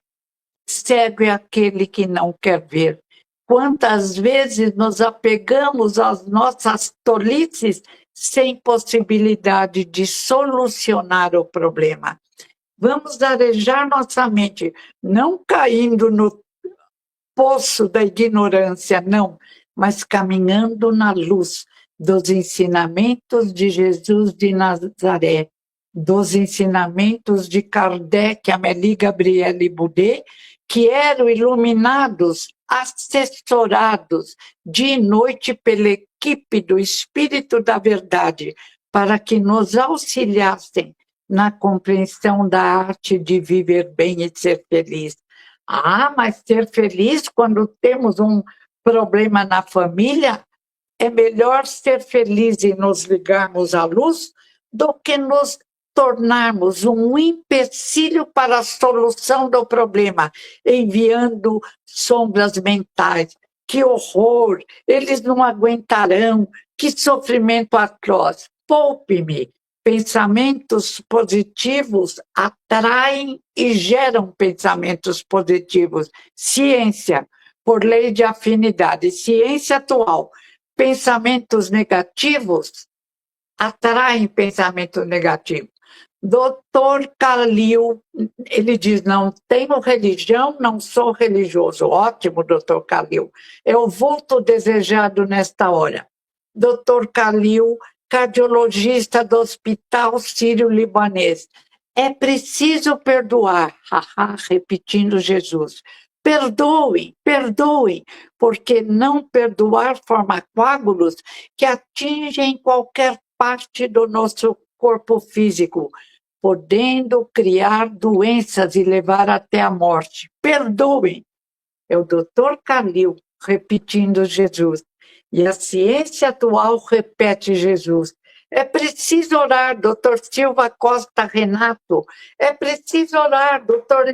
cego é aquele que não quer ver. Quantas vezes nos apegamos às nossas tolices sem possibilidade de solucionar o problema. Vamos arejar nossa mente, não caindo no poço da ignorância, não, mas caminhando na luz dos ensinamentos de Jesus de Nazaré, dos ensinamentos de Kardec, Amélie Gabrielle Boudet, que eram iluminados, assessorados dia e noite pela equipe do Espírito da Verdade, para que nos auxiliassem na compreensão da arte de viver bem e ser feliz. Ah, mas ser feliz quando temos um problema na família, é melhor ser feliz e nos ligarmos à luz do que nos tornarmos um empecilho para a solução do problema, enviando sombras mentais. Que horror! Eles não aguentarão, que sofrimento atroz. Poupe-me. Pensamentos positivos atraem e geram pensamentos positivos. Ciência, por lei de afinidade, ciência atual. Pensamentos negativos atraem pensamentos negativos. Dr. Kalil, ele diz, não tenho religião, não sou religioso. Ótimo, Dr. Kalil. É o vulto desejado nesta hora. Dr. Kalil, cardiologista do Hospital Sírio-Libanês. É preciso perdoar, repetindo Jesus. Perdoem, perdoem, porque não perdoar forma coágulos que atingem qualquer parte do nosso corpo físico, podendo criar doenças e levar até a morte. Perdoem. É o Dr. Kalil repetindo Jesus. E a ciência atual repete Jesus. É preciso orar, Dr. Silva Costa Renato. É preciso orar, Dr.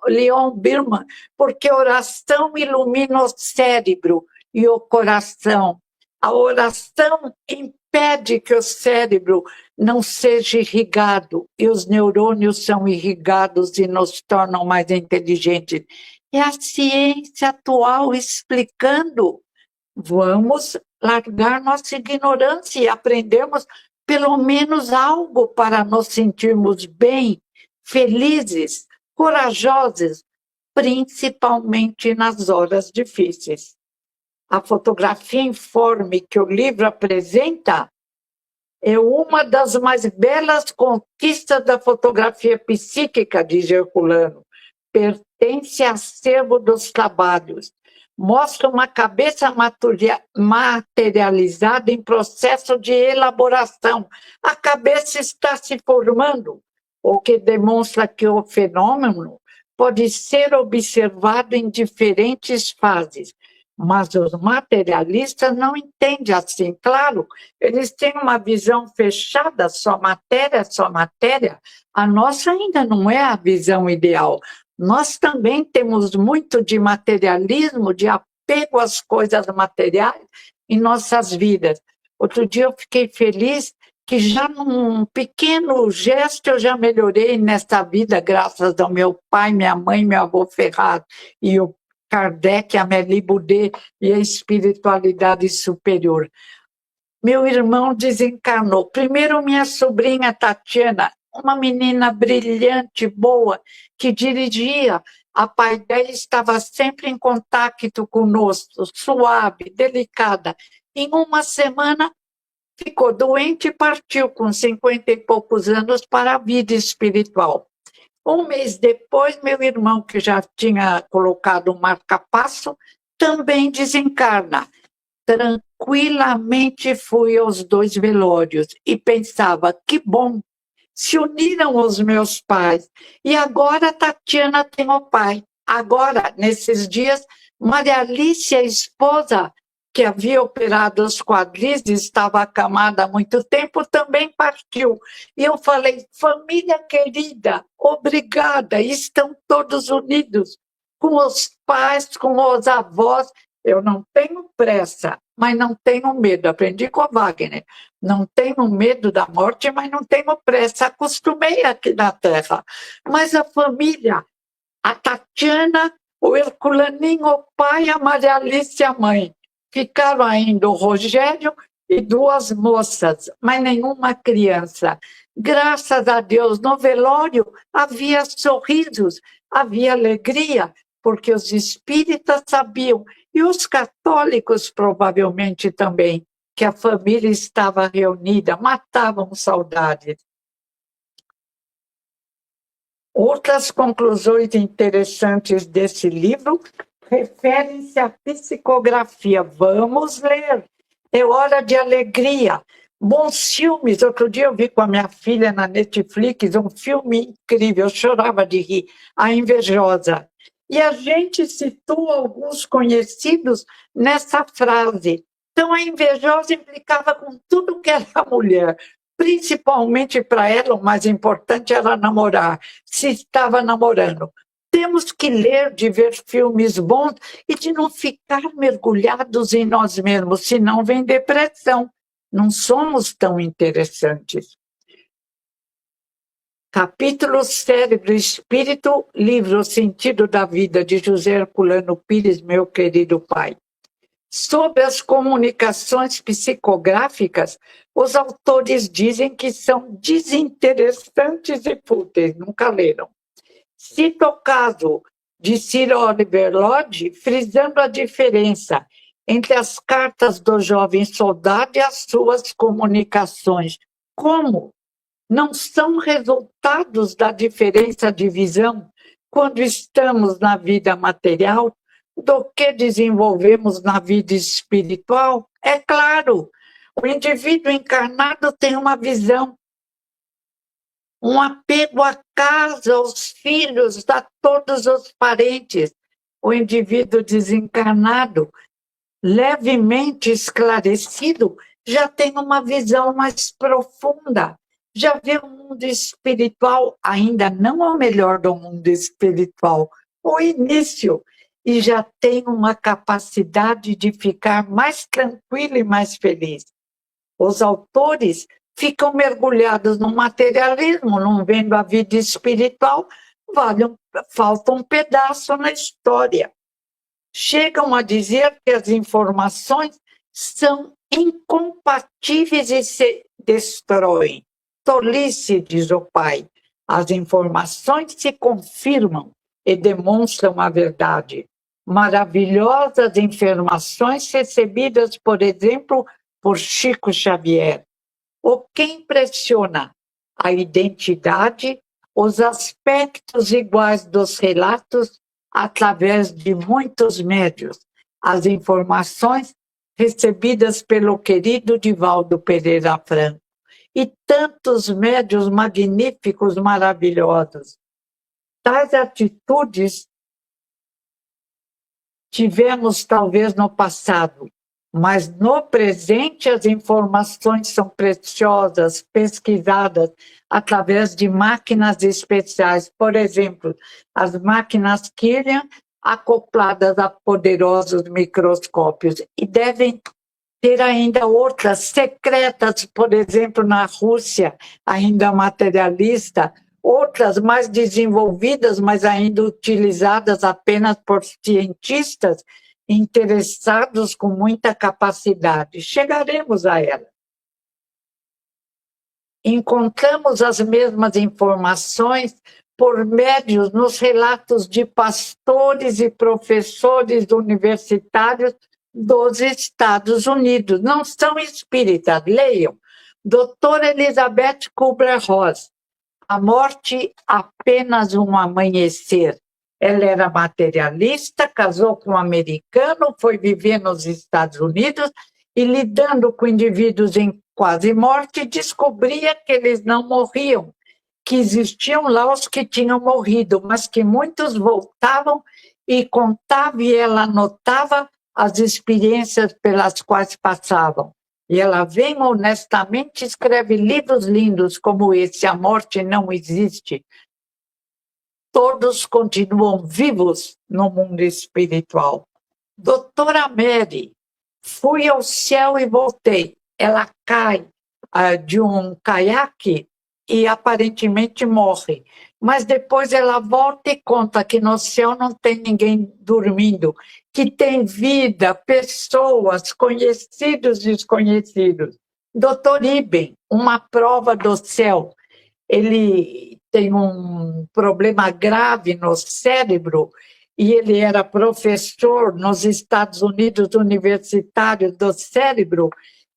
Leon Birman, porque oração ilumina o cérebro e o coração. A oração impede que o cérebro não seja irrigado, e os neurônios são irrigados e nos tornam mais inteligentes. É a ciência atual explicando. Vamos largar nossa ignorância e aprendermos pelo menos algo para nos sentirmos bem, felizes, corajosos, principalmente nas horas difíceis. A fotografia informe que o livro apresenta é uma das mais belas conquistas da fotografia psíquica, diz Herculano. Pertence ao acervo dos trabalhos. Mostra uma cabeça materializada em processo de elaboração. A cabeça está se formando, o que demonstra que o fenômeno pode ser observado em diferentes fases. Mas os materialistas não entendem assim. Claro, eles têm uma visão fechada, só matéria, só matéria. A nossa ainda não é a visão ideal. Nós também temos muito de materialismo, de apego às coisas materiais em nossas vidas. Outro dia eu fiquei feliz que já num pequeno gesto eu já melhorei nesta vida, graças ao meu pai, minha mãe, meu avô Ferraz e o Kardec, Amélie Boudet e a espiritualidade superior. meu irmão desencarnou. Primeiro, minha sobrinha Tatiana, uma menina brilhante, boa, que dirigia. A pai dela estava sempre em contato conosco, suave, delicada. Em uma semana, ficou doente e partiu com 50 e poucos anos para a vida espiritual. Um mês depois, meu irmão, que já tinha colocado um marca-passo, também desencarna. Tranquilamente fui aos 2 velórios e pensava, que bom, se uniram os meus pais. E agora a Tatiana tem o pai. Agora, nesses dias, Maria Alice, a esposa, que havia operado os quadris e estava acamada há muito tempo, também partiu. E eu falei, família querida, obrigada, estão todos unidos, com os pais, com os avós. Eu não tenho pressa, mas não tenho medo. Aprendi com a Wagner. Não tenho medo da morte, mas não tenho pressa. Acostumei aqui na Terra. Mas a família, a Tatiana, o Herculaninho, o pai, a Maria Alice, a mãe. Ficaram ainda o Rogério e 2 moças, mas nenhuma criança. Graças a Deus, no velório havia sorrisos, havia alegria, porque os espíritas sabiam, e os católicos provavelmente também, que a família estava reunida, matavam saudades. Outras conclusões interessantes desse livro referem-se à psicografia. Vamos ler, é hora de alegria. Bons filmes. Outro dia eu vi com a minha filha na Netflix um filme incrível, eu chorava de rir, A Invejosa. E a gente citou alguns conhecidos nessa frase. Então, a invejosa implicava com tudo que era mulher. Principalmente para ela, o mais importante era namorar, se estava namorando. Temos que ler, de ver filmes bons e de não ficar mergulhados em nós mesmos, senão vem depressão. Não somos tão interessantes. Capítulo Cérebro e Espírito, livro O Sentido da Vida, de José Herculano Pires, meu querido pai. Sobre as comunicações psicográficas, os autores dizem que são desinteressantes e fúteis, nunca leram. Cito o caso de Sir Oliver Lodge, frisando a diferença entre as cartas do jovem soldado e as suas comunicações. Como? Não são resultados da diferença de visão quando estamos na vida material do que desenvolvemos na vida espiritual? É claro, o indivíduo encarnado tem uma visão, um apego à casa, aos filhos, a todos os parentes. O indivíduo desencarnado, levemente esclarecido, já tem uma visão mais profunda, já vê o mundo espiritual, ainda não o melhor do mundo espiritual, o início, e já tem uma capacidade de ficar mais tranquilo e mais feliz. Os autores ficam mergulhados no materialismo, não vendo a vida espiritual, falta um pedaço na história. Chegam a dizer que as informações são incompatíveis e se destroem. Tolice, diz o pai. As informações se confirmam e demonstram a verdade. Maravilhosas informações recebidas, por exemplo, por Chico Xavier. O que impressiona? A identidade, os aspectos iguais dos relatos através de muitos médios. As informações recebidas pelo querido Divaldo Pereira Franco. E tantos médios magníficos, maravilhosos. Tais atitudes tivemos talvez no passado, mas no presente as informações são preciosas, pesquisadas através de máquinas especiais. Por exemplo, as máquinas Kirlian acopladas a poderosos microscópios e devem ter ainda outras secretas, por exemplo, na Rússia, ainda materialista, outras mais desenvolvidas, mas ainda utilizadas apenas por cientistas interessados com muita capacidade. Chegaremos a ela. encontramos as mesmas informações por médios nos relatos de pastores e professores universitários dos Estados Unidos. Não são espíritas, leiam. Doutora Elizabeth Kubler-Ross, A Morte Apenas um Amanhecer. Ela era materialista, casou com um americano, foi viver nos Estados Unidos e, lidando com indivíduos em quase morte, descobria que eles não morriam, que existiam lá os que tinham morrido, mas que muitos voltavam e contavam, e ela anotava as experiências pelas quais passavam. E ela vem honestamente, escreve livros lindos como esse, A Morte Não Existe. Todos continuam vivos no mundo espiritual. Doutora Mary, fui ao céu e voltei. Ela cai de um caiaque e aparentemente morre. Mas depois ela volta e conta que no céu não tem ninguém dormindo, que tem vida, pessoas, conhecidos e desconhecidos. Doutor Iben, Uma Prova do Céu. Ele tem um problema grave no cérebro e ele era professor nos Estados Unidos, universitário do cérebro.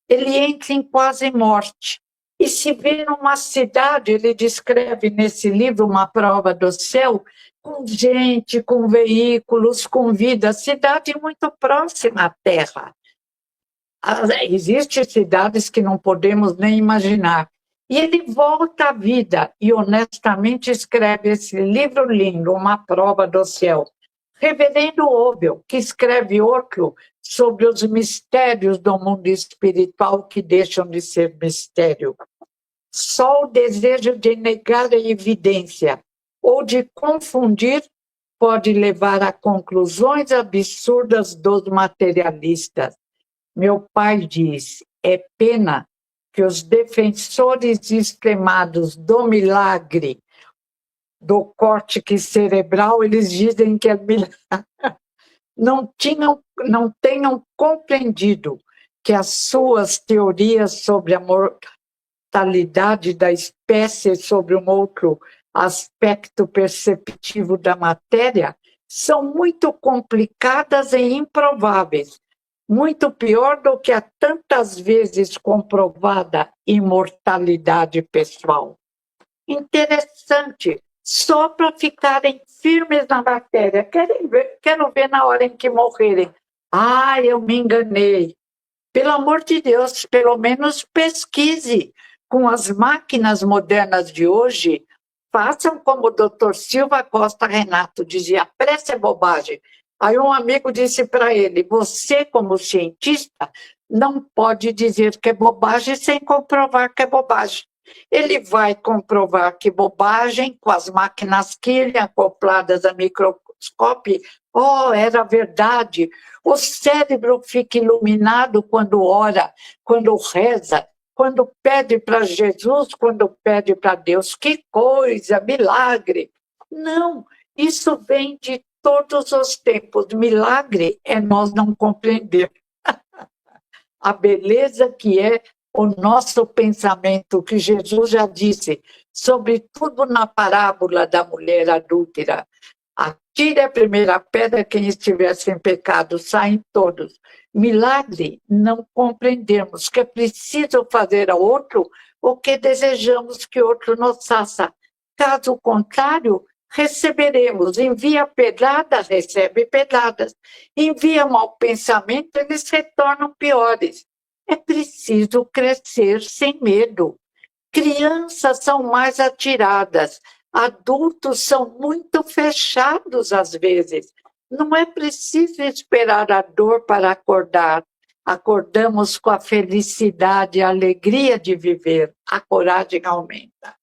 Ele entra em quase morte e se vê numa cidade, ele descreve nesse livro Uma Prova do Céu, com gente, com veículos, com vida, cidade muito próxima à Terra. Existem cidades que não podemos nem imaginar. E ele volta à vida e honestamente escreve esse livro lindo, Uma Prova do Céu. Reverendo Obel, que escreve outro sobre os mistérios do mundo espiritual que deixam de ser mistério. Só o desejo de negar a evidência ou de confundir pode levar a conclusões absurdas dos materialistas. Meu pai diz, é pena que os defensores extremados do milagre, do córtex cerebral, eles dizem que é milagre, não tenham compreendido que as suas teorias sobre a mortalidade da espécie, sobre um outro aspecto perceptivo da matéria, são muito complicadas e improváveis, muito pior do que a tantas vezes comprovada imortalidade pessoal. Interessante, só para ficarem firmes na matéria. Quero ver na hora em que morrerem. Ah, eu me enganei. Pelo amor de Deus, pelo menos pesquise. Com as máquinas modernas de hoje, façam como o Dr. Silva Costa Renato dizia, pressa é bobagem. Aí um amigo disse para ele, você como cientista não pode dizer que é bobagem sem comprovar que é bobagem. Ele vai comprovar que bobagem com as máquinas Kirlian acopladas a microscópio, era verdade. O cérebro fica iluminado quando ora, quando reza, quando pede para Jesus, quando pede para Deus. Que coisa, milagre! Não, isso vem de todos os tempos. Milagre é nós não compreender a beleza que é o nosso pensamento, que Jesus já disse, sobretudo na parábola da mulher adúltera. Atire a primeira pedra quem estiver sem pecado, saem todos. Milagre, não compreendermos que é preciso fazer a outro o que desejamos que outro nos faça. Caso contrário, receberemos. Envia pedrada, recebe pedradas. Envia mau pensamento, eles retornam piores. É preciso crescer sem medo. Crianças são mais atiradas, adultos são muito fechados às vezes. Não é preciso esperar a dor para acordar. Acordamos com a felicidade e a alegria de viver. A coragem aumenta.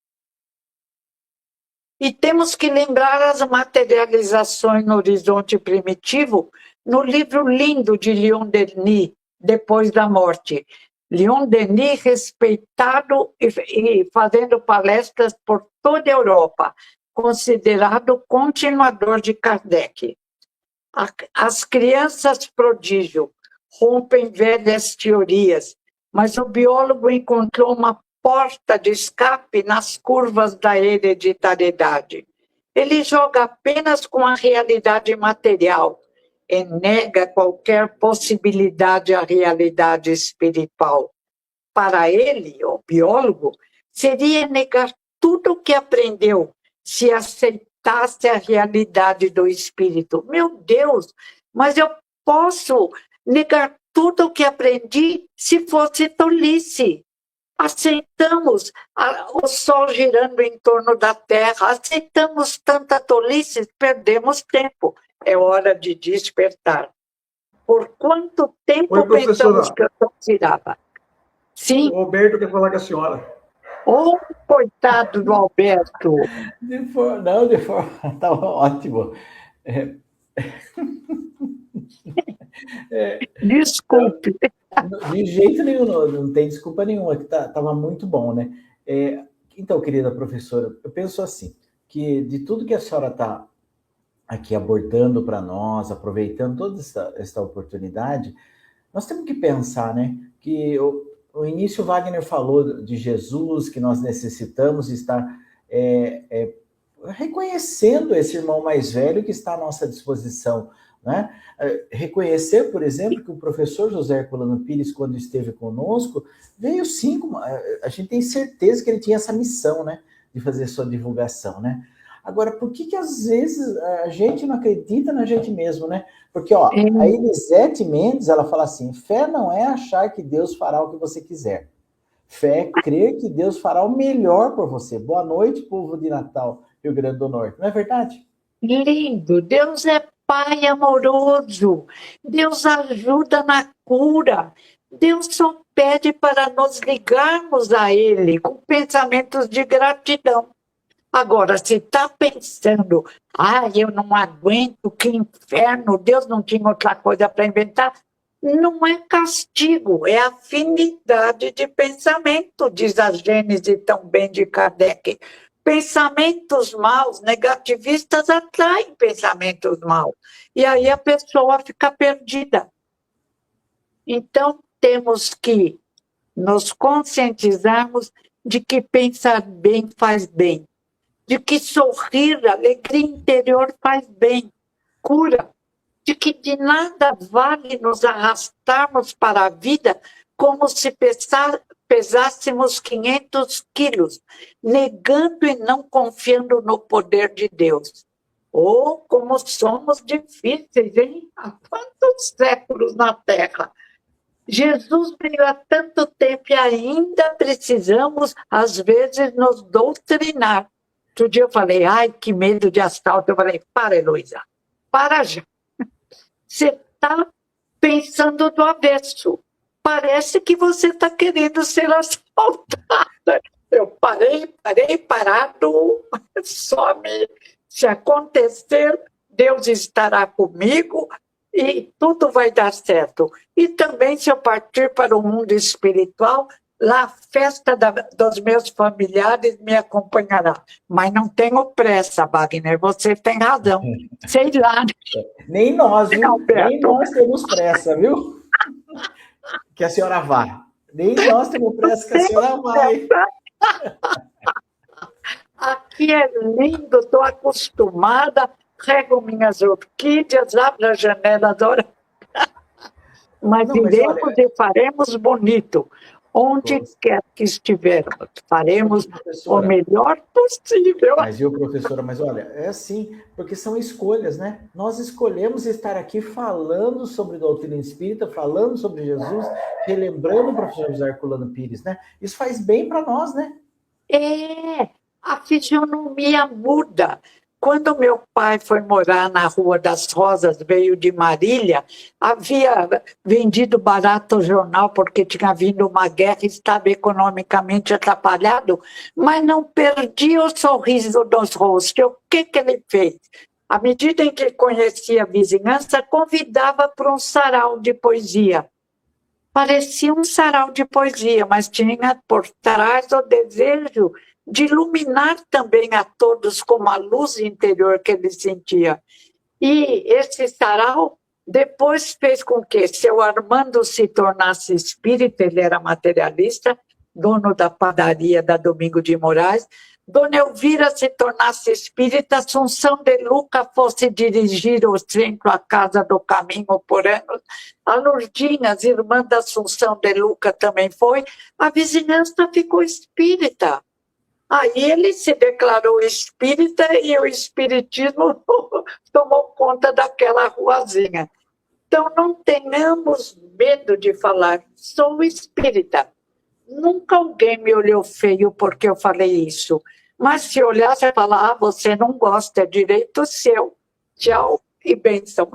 E temos que lembrar as materializações no horizonte primitivo, no livro lindo de Leon Denis, Depois da Morte. Leon Denis, respeitado e fazendo palestras por toda a Europa, considerado continuador de Kardec. As crianças prodígio rompem velhas teorias, mas o biólogo encontrou uma porta de escape nas curvas da hereditariedade. Ele joga apenas com a realidade material e nega qualquer possibilidade à realidade espiritual. Para ele, o biólogo, seria negar tudo o que aprendeu se aceitasse a realidade do espírito. Meu Deus, mas eu posso negar tudo o que aprendi se fosse tolice. Aceitamos o Sol girando em torno da Terra, aceitamos tanta tolice, perdemos tempo. É hora de despertar. Por quanto tempo Oi, pensamos que o Sol girava? Sim. O Alberto quer falar com a senhora. Oh, coitado do Alberto. Não, de forma... Estava ótimo. Desculpe. De jeito nenhum, não tem desculpa nenhuma, que estava muito bom, né? Então, querida professora, eu penso assim, que de tudo que a senhora está aqui abordando para nós, aproveitando toda essa oportunidade, nós temos que pensar, né? Que o início, Wagner falou de Jesus, que nós necessitamos estar reconhecendo esse irmão mais velho que está à nossa disposição, né? Reconhecer, por exemplo, que o professor José Herculano Pires, quando esteve conosco, veio sim, a gente tem certeza que ele tinha essa missão, né? De fazer sua divulgação, né? Agora, por que às vezes a gente não acredita na gente mesmo, né? Porque, ó, a Elisete Mendes, ela fala assim, fé não é achar que Deus fará o que você quiser. Fé é crer que Deus fará o melhor por você. Boa noite, povo de Natal, Rio Grande do Norte. Não é verdade? Lindo. Deus é Pai amoroso. Deus ajuda na cura. Deus só pede para nos ligarmos a Ele com pensamentos de gratidão. Agora, se está pensando, eu não aguento, que inferno, Deus não tinha outra coisa para inventar, não é castigo, é afinidade de pensamento, diz a Gênese tão bem de Kardec. Pensamentos maus, negativistas atraem pensamentos maus. E aí a pessoa fica perdida. Então, temos que nos conscientizarmos de que pensar bem faz bem. De que sorrir, alegria interior faz bem, cura. De que de nada vale nos arrastarmos para a vida como se pesássemos 500 quilos, negando e não confiando no poder de Deus. Oh, como somos difíceis, hein? Há quantos séculos na Terra? Jesus veio há tanto tempo e ainda precisamos, às vezes, nos doutrinar. Outro dia eu falei, que medo de assalto. Eu falei, para, Heloísa, para já. Você está pensando do avesso. Parece que você está querendo ser assaltada. Eu parado. Se acontecer, Deus estará comigo e tudo vai dar certo. E também, se eu partir para o mundo espiritual, lá a festa dos meus familiares me acompanhará. Mas não tenho pressa, Wagner, você tem razão. Sei lá. Nem nós, viu? Nem nós temos pressa, viu? Que a senhora vá. Nem nós temos pressa que a senhora vai. Aqui é lindo, estou acostumada, rego minhas orquídeas, abro a janela, adoro. Mas iremos olha... e faremos bonito. Onde quer que estivermos, faremos o melhor possível. Mas, viu, professora, mas olha, é assim, porque são escolhas, né? Nós escolhemos estar aqui falando sobre doutrina espírita, falando sobre Jesus, relembrando o professor José Herculano Pires, né? Isso faz bem para nós, né? A fisionomia muda. Quando meu pai foi morar na Rua das Rosas, veio de Marília, havia vendido barato o jornal porque tinha vindo uma guerra e estava economicamente atrapalhado, mas não perdia o sorriso dos rostos. O que ele fez? À medida em que conhecia a vizinhança, convidava para um sarau de poesia. Parecia um sarau de poesia, mas tinha por trás o desejo de iluminar também a todos com a luz interior que ele sentia. E esse sarau depois fez com que seu Armando se tornasse espírita, ele era materialista, dono da padaria da Domingo de Moraes, Dona Elvira se tornasse espírita, Assunção de Luca fosse dirigir o centro à Casa do Caminho por anos, a Lourdinha, as irmã da Assunção de Luca também foi, a vizinhança ficou espírita. Aí ele se declarou espírita e o espiritismo tomou conta daquela ruazinha. Então não tenhamos medo de falar, sou espírita. Nunca alguém me olhou feio porque eu falei isso. Mas se olhasse e falar, você não gosta, é direito seu. Tchau e bênção.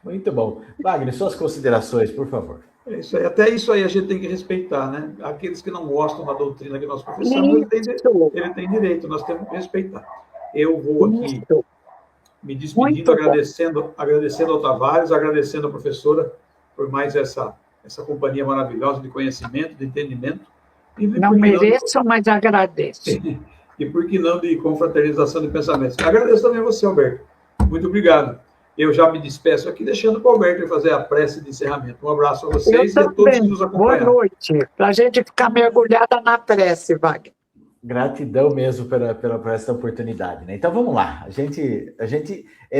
Muito bom. Wagner, suas considerações, por favor. É isso aí. Até isso aí a gente tem que respeitar, né? Aqueles que não gostam da doutrina que nós professamos, ele tem direito, nós temos que respeitar. Eu vou aqui me despedindo, agradecendo ao Tavares, agradecendo à professora por mais essa companhia maravilhosa de conhecimento, de entendimento. Não mereço, mas agradeço. E por que não de confraternização de pensamentos. Agradeço também a você, Alberto. Muito obrigado. Eu já me despeço aqui, deixando para o Alberto fazer a prece de encerramento. Um abraço a vocês e a todos que nos acompanharam. Boa noite. Para a gente ficar mergulhada na prece, Wagner. Gratidão mesmo por essa oportunidade, né? Então vamos lá. A gente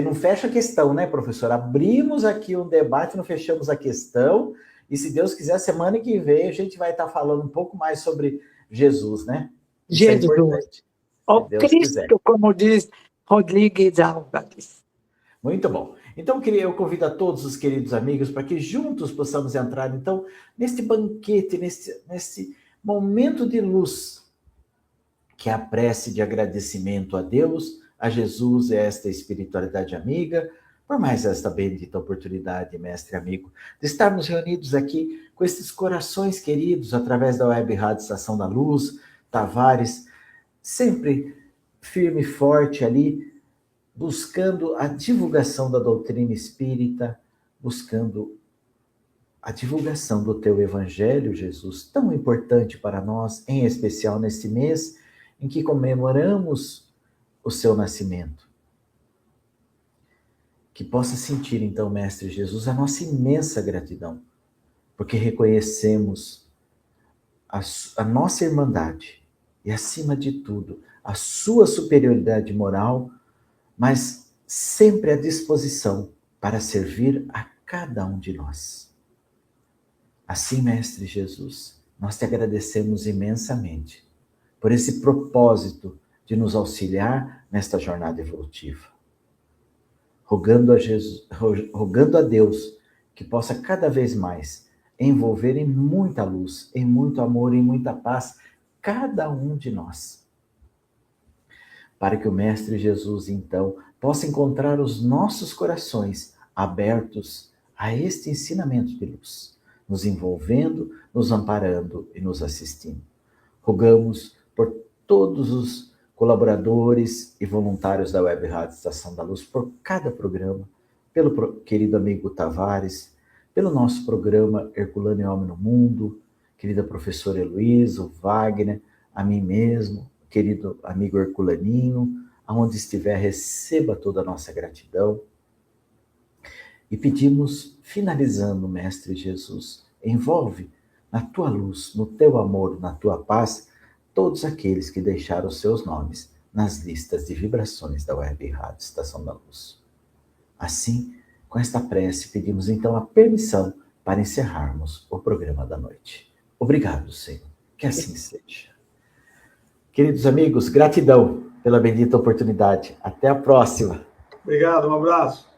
não fecha a questão, né, professor? Abrimos aqui um debate, não fechamos a questão. E se Deus quiser, semana que vem a gente vai estar falando um pouco mais sobre Jesus, né? Jesus. O Cristo, quiser. Como diz Rodrigues Álvares. Muito bom. Então, eu convido a todos os queridos amigos para que juntos possamos entrar, então, neste banquete, nesse momento de luz, que é a prece de agradecimento a Deus, a Jesus e a esta espiritualidade amiga, por mais esta bendita oportunidade, mestre amigo, de estarmos reunidos aqui com esses corações queridos, através da Web Rádio Estação da Luz, Tavares, sempre firme e forte ali, buscando a divulgação da doutrina espírita, buscando a divulgação do teu evangelho, Jesus, tão importante para nós, em especial nesse mês em que comemoramos o seu nascimento. Que possa sentir, então, Mestre Jesus, a nossa imensa gratidão, porque reconhecemos a nossa irmandade e, acima de tudo, a sua superioridade moral, mas sempre à disposição para servir a cada um de nós. Assim, Mestre Jesus, nós te agradecemos imensamente por esse propósito de nos auxiliar nesta jornada evolutiva. Rogando a Deus que possa cada vez mais envolver em muita luz, em muito amor, em muita paz, cada um de nós. Para que o Mestre Jesus, então, possa encontrar os nossos corações abertos a este ensinamento de luz, nos envolvendo, nos amparando e nos assistindo. Rogamos por todos os colaboradores e voluntários da Web Rádio Estação da Luz, por cada programa, pelo querido amigo Tavares, pelo nosso programa Herculano e Homem no Mundo, querida professora Heloísa, o Wagner, a mim mesmo, querido amigo Herculaninho, aonde estiver, receba toda a nossa gratidão. E pedimos, finalizando, Mestre Jesus, envolve na tua luz, no teu amor, na tua paz, todos aqueles que deixaram os seus nomes nas listas de vibrações da Web Rádio Estação da Luz. Assim, com esta prece, pedimos então a permissão para encerrarmos o programa da noite. Obrigado, Senhor. Que assim seja. Queridos amigos, gratidão pela bendita oportunidade. Até a próxima. Obrigado, um abraço.